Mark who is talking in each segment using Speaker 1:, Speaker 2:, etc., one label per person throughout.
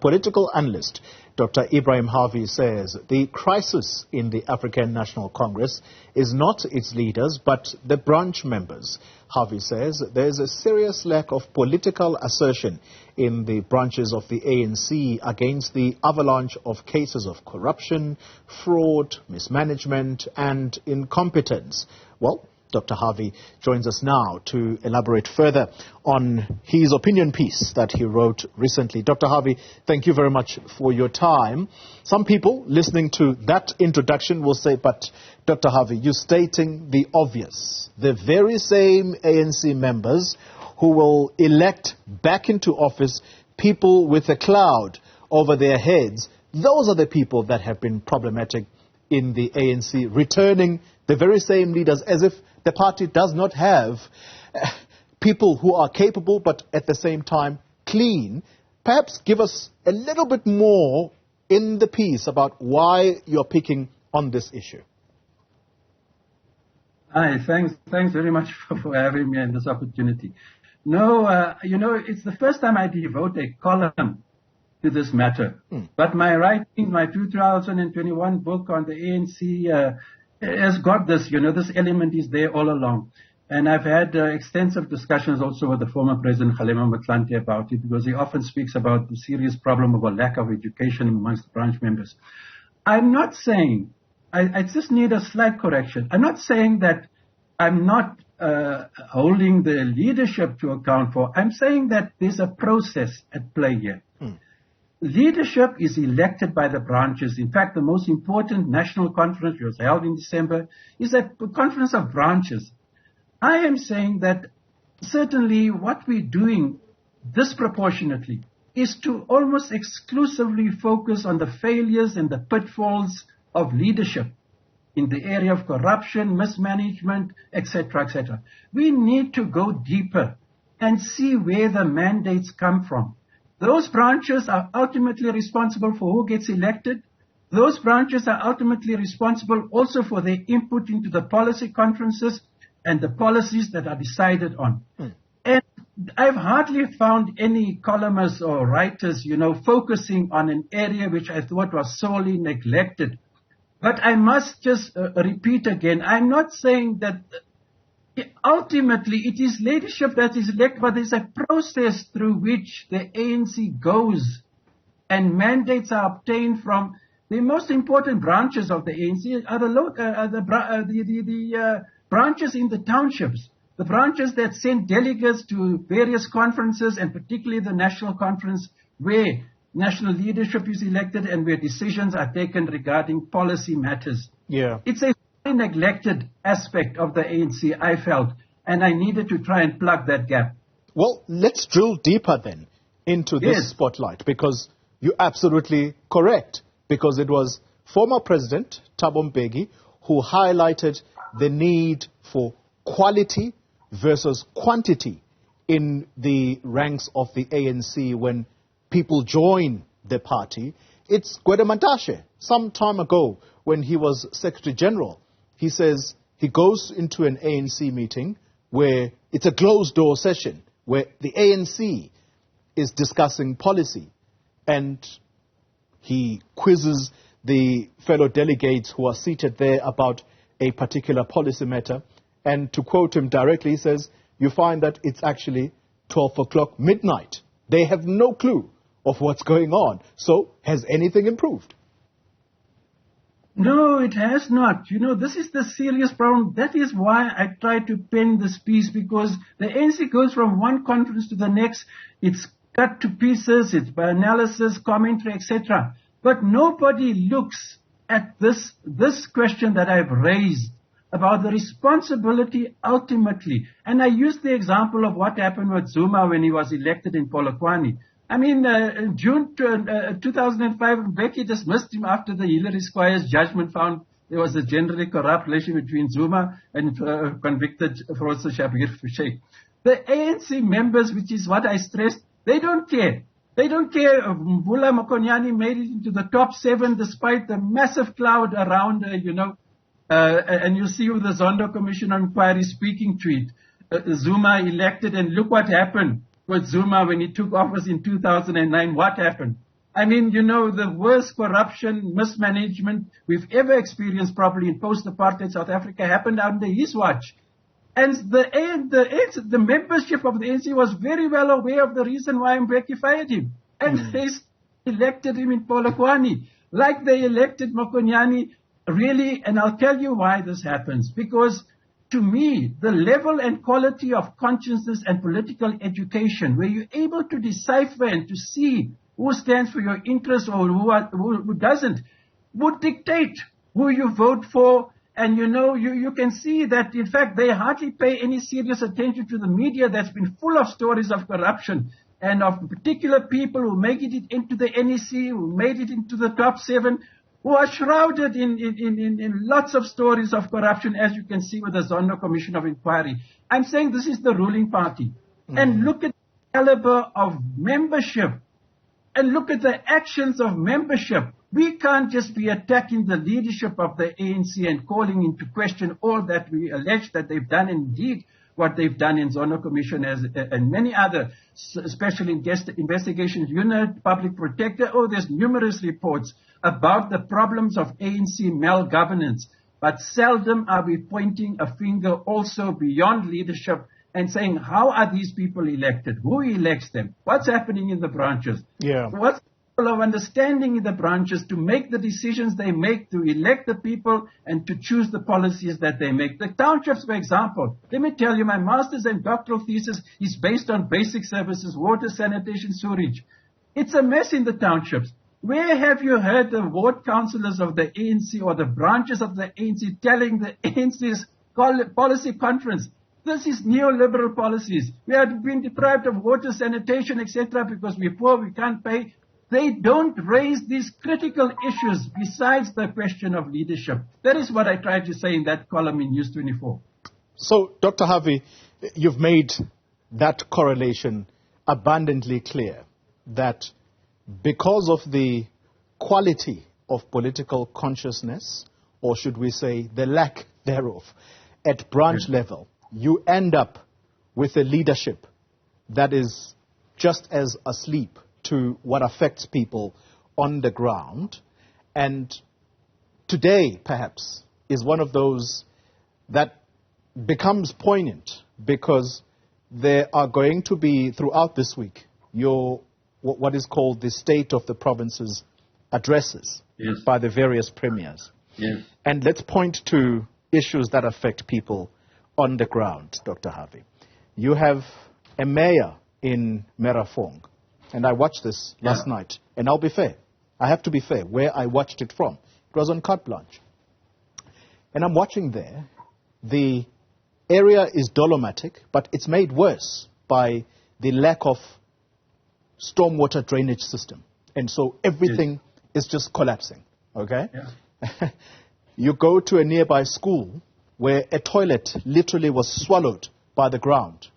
Speaker 1: political analyst. Dr Ebrahim Harvey says the crisis in the African National Congress is not its leaders, but the branch members. Harvey says there is a serious lack of political assertion in the branches of the ANC against the avalanche of cases of corruption, fraud, mismanagement and incompetence. Well, Dr. Harvey joins us now to elaborate further on his opinion piece that he wrote recently. Dr. Harvey, thank you very much for your time. Some people listening to that introduction will say, but Dr. Harvey, you're stating the obvious. The very same ANC members who will elect back into office people with a cloud over their heads, those are the people that have been problematic in the ANC, returning the very same leaders as if the party does not have people who are capable but at the same time clean. Perhaps give us a little bit more in the piece about why you're picking on this issue.
Speaker 2: Hi, thanks very much for having me and this opportunity. No, it's the first time I devote a column to this matter. But my writing, my 2021 book on the ANC has got this, this element is there all along. And I've had extensive discussions also with the former President Kgalema Motlanthe about it, because he often speaks about the serious problem of a lack of education amongst the branch members. I'm not saying, I just need a slight correction. I'm not saying that I'm not holding the leadership to account for. I'm saying that there's a process at play here. Leadership is elected by the branches. In fact, the most important national conference which was held in December is a conference of branches. I am saying that certainly what we're doing disproportionately is to almost exclusively focus on the failures and the pitfalls of leadership in the area of corruption, mismanagement, etc., etc. We need to go deeper and see where the mandates come from. Those branches are ultimately responsible for who gets elected. Those branches are ultimately responsible also for their input into the policy conferences and the policies that are decided on. And I've hardly found any columnists or writers, focusing on an area which I thought was sorely neglected. But I must just repeat again, I'm not saying that ultimately it is leadership that is elected, but there's a process through which the ANC goes and mandates are obtained from the most important branches of the ANC are the branches in the townships, the branches that send delegates to various conferences and particularly the national conference where national leadership is elected and where decisions are taken regarding policy matters.
Speaker 1: Yeah.
Speaker 2: It's a neglected aspect of the ANC, I felt, and I needed to try and plug that gap.
Speaker 1: Well, let's drill deeper then into this spotlight, because you're absolutely correct, because it was former President Thabo Mbeki who highlighted the need for quality versus quantity in the ranks of the ANC when people join the party. It's Gwede Mantashe, some time ago when he was Secretary General. He says he goes into an ANC meeting where it's a closed-door session, where the ANC is discussing policy, and he quizzes the fellow delegates who are seated there about a particular policy matter. And to quote him directly, he says, you find that it's actually 12 o'clock midnight. They have no clue of what's going on. So has anything improved?
Speaker 2: No, it has not. This is the serious problem. That is why I tried to pen this piece, because the ANC goes from one conference to the next. It's cut to pieces, it's by analysis, commentary, etc. But nobody looks at this question that I've raised about the responsibility ultimately. And I used the example of what happened with Zuma when he was elected in Polokwane. I mean, in June 2005, Mbeki dismissed him after the Hillary Squires judgment found there was a generally corrupt relationship between Zuma and convicted fraudster Shabir Sheikh. The ANC members, which is what I stressed, they don't care. They don't care. Mvula Mokonyane made it into the top 7 despite the massive cloud around her, and you see with the Zondo Commission on Inquiry speaking to it. Zuma elected, and look what happened with Zuma when he took office in 2009. What happened? I mean, you know, the worst corruption, mismanagement we've ever experienced probably in post-apartheid South Africa happened under his watch. And the membership of the ANC was very well aware of the reason why Mbeki fired him. And they elected him in Polokwane, like they elected Mokonyane, really. And I'll tell you why this happens. Because to me, the level and quality of consciousness and political education, where you're able to decipher and to see who stands for your interests or who doesn't, would dictate who you vote for. And you know, you can see that, in fact, they hardly pay any serious attention to the media that's been full of stories of corruption and of particular people who make it into the NEC, who made it into the top 7, who are shrouded in lots of stories of corruption, as you can see with the Zondo Commission of Inquiry. I'm saying this is the ruling party. And look at the caliber of membership and look at the actions of membership. We can't just be attacking the leadership of the ANC and calling into question all that we allege that they've done, indeed what they've done in Zondo Commission and many other special investigations unit, public protector. Oh, there's numerous reports about the problems of ANC malgovernance. But seldom are we pointing a finger also beyond leadership and saying, how are these people elected? Who elects them? What's happening in the branches?
Speaker 1: Yeah.
Speaker 2: What's of understanding in the branches to make the decisions they make, to elect the people and to choose the policies that they make. The townships, for example, let me tell you, my master's and doctoral thesis is based on basic services, water, sanitation, sewerage. It's a mess in the townships. Where have you heard the ward councillors of the ANC or the branches of the ANC telling the ANC's policy conference, this is neoliberal policies. We have been deprived of water, sanitation, etc. because we're poor, we can't pay. They don't raise these critical issues besides the question of leadership. That is what I tried to say in that column in News 24.
Speaker 1: So, Dr. Harvey, you've made that correlation abundantly clear, that because of the quality of political consciousness, or should we say the lack thereof, at branch level, you end up with a leadership that is just as asleep to what affects people on the ground. And today, perhaps, is one of those that becomes poignant because there are going to be, throughout this week, what is called the State of the Provinces addresses by the various premiers. And let's point to issues that affect people on the ground, Dr. Harvey. You have a mayor in Merafong, and I watched this last night, and I'll be fair. I have to be fair. Where I watched it from, it was on carte blanche. And I'm watching there. The area is dolomitic, but it's made worse by the lack of stormwater drainage system. And so everything is just collapsing, okay? You go to a nearby school where a toilet literally was swallowed by the ground.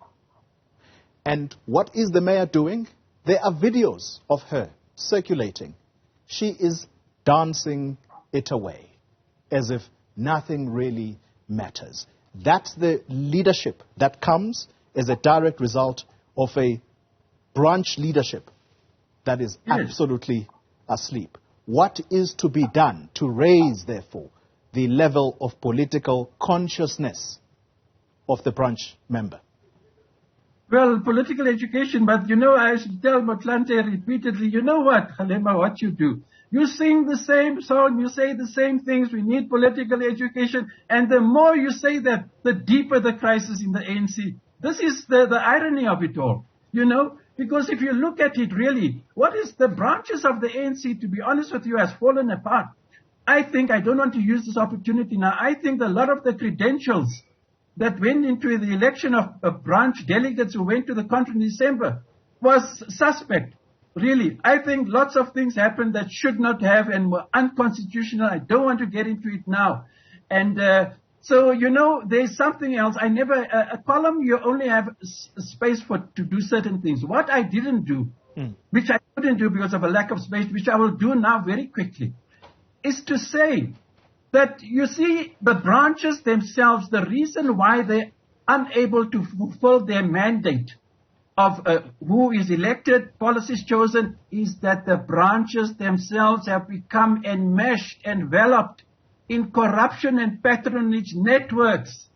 Speaker 1: And what is the mayor doing? There are videos of her circulating. She is dancing it away as if nothing really matters. That's the leadership that comes as a direct result of a branch leadership that is absolutely asleep. What is to be done to raise, therefore, the level of political consciousness of the branch member?
Speaker 2: Well, political education, but you know, I should tell Motlanthe repeatedly, you know what, Halema, what you do? You sing the same song, you say the same things, we need political education, and the more you say that, the deeper the crisis in the ANC. This is the irony of it all, you know, because if you look at it really, what is the branches of the ANC, to be honest with you, has fallen apart. I think, I don't want to use this opportunity now, I think a lot of the credentials that went into the election of branch delegates who went to the conference in December was suspect, really. I think lots of things happened that should not have and were unconstitutional. I don't want to get into it now. And so, you know, there's something else. A column, you only have space to do certain things. What I didn't do, which I couldn't do because of a lack of space, which I will do now very quickly, is to say that, you see, the branches themselves, the reason why they're unable to fulfill their mandate of who is elected, policies chosen, is that the branches themselves have become enmeshed, enveloped in corruption and patronage networks.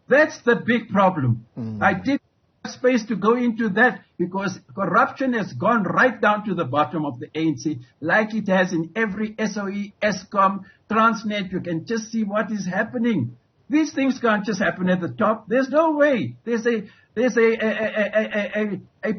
Speaker 2: That's the big problem. I did space to go into that because corruption has gone right down to the bottom of the ANC, like it has in every SOE, ESCOM, Transnet. You can just see what is happening. These things can't just happen at the top. There's no way. There's a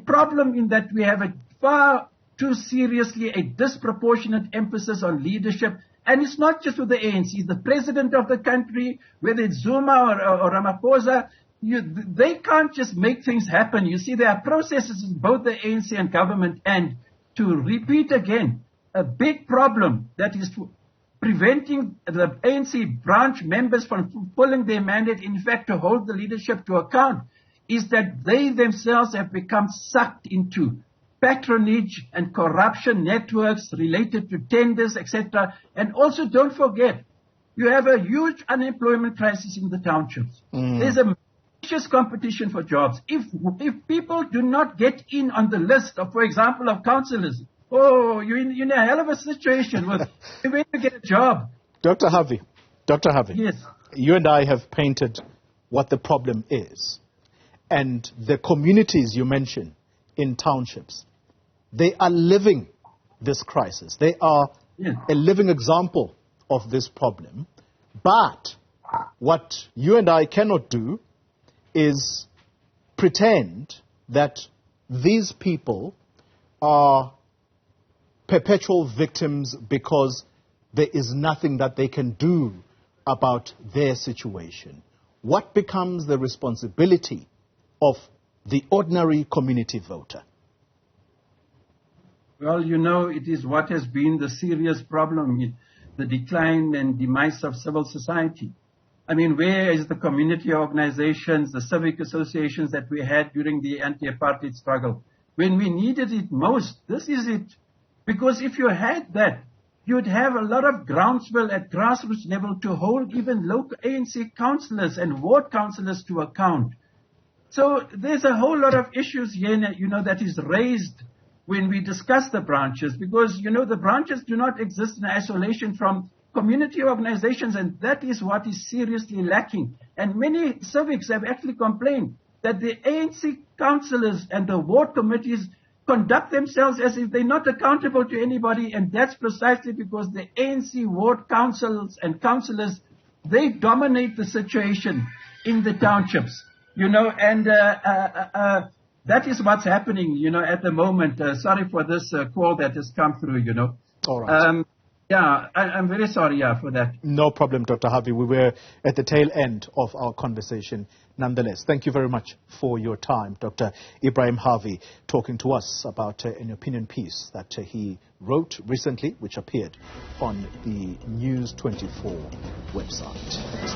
Speaker 2: problem in that we have a far too seriously a disproportionate emphasis on leadership. And it's not just with the ANC. The president of the country, whether it's Zuma or Ramaphosa, they can't just make things happen. You see, there are processes in both the ANC and government. And to repeat again, a big problem that is preventing the ANC branch members from fulfilling their mandate, in fact, to hold the leadership to account, is that they themselves have become sucked into patronage and corruption networks related to tenders, etc. And also, don't forget, you have a huge unemployment crisis in the townships. There's a vicious competition for jobs. If people do not get in on the list of, for example, of councillors, you're in a hell of a situation with when to get a job.
Speaker 1: Dr. Harvey,
Speaker 2: Yes.
Speaker 1: You and I have painted what the problem is. And the communities you mentioned in townships, they are living this crisis. They are a living example of this problem. But what you and I cannot do is pretend that these people are perpetual victims because there is nothing that they can do about their situation. What becomes the responsibility of the ordinary community voter?
Speaker 2: Well, it is what has been the serious problem, the decline and demise of civil society. I mean, where is the community organizations, the civic associations that we had during the anti-apartheid struggle? When we needed it most, this is it. Because if you had that, you'd have a lot of groundswell at grassroots level to hold even local ANC councillors and ward councillors to account. So there's a whole lot of issues here, that is raised when we discuss the branches, because, the branches do not exist in isolation from community organizations, and that is what is seriously lacking. And many civics have actually complained that the ANC councillors and the ward committees conduct themselves as if they're not accountable to anybody, and that's precisely because the ANC ward councils and councillors, they dominate the situation in the townships, and that is what's happening, at the moment. Sorry for this call that has come through,
Speaker 1: All right.
Speaker 2: I'm very sorry, for that.
Speaker 1: No problem, Dr. Harvey. We were at the tail end of our conversation. Nonetheless, thank you very much for your time, Dr. Ebrahim Harvey, talking to us about an opinion piece that he wrote recently, which appeared on the News 24 website.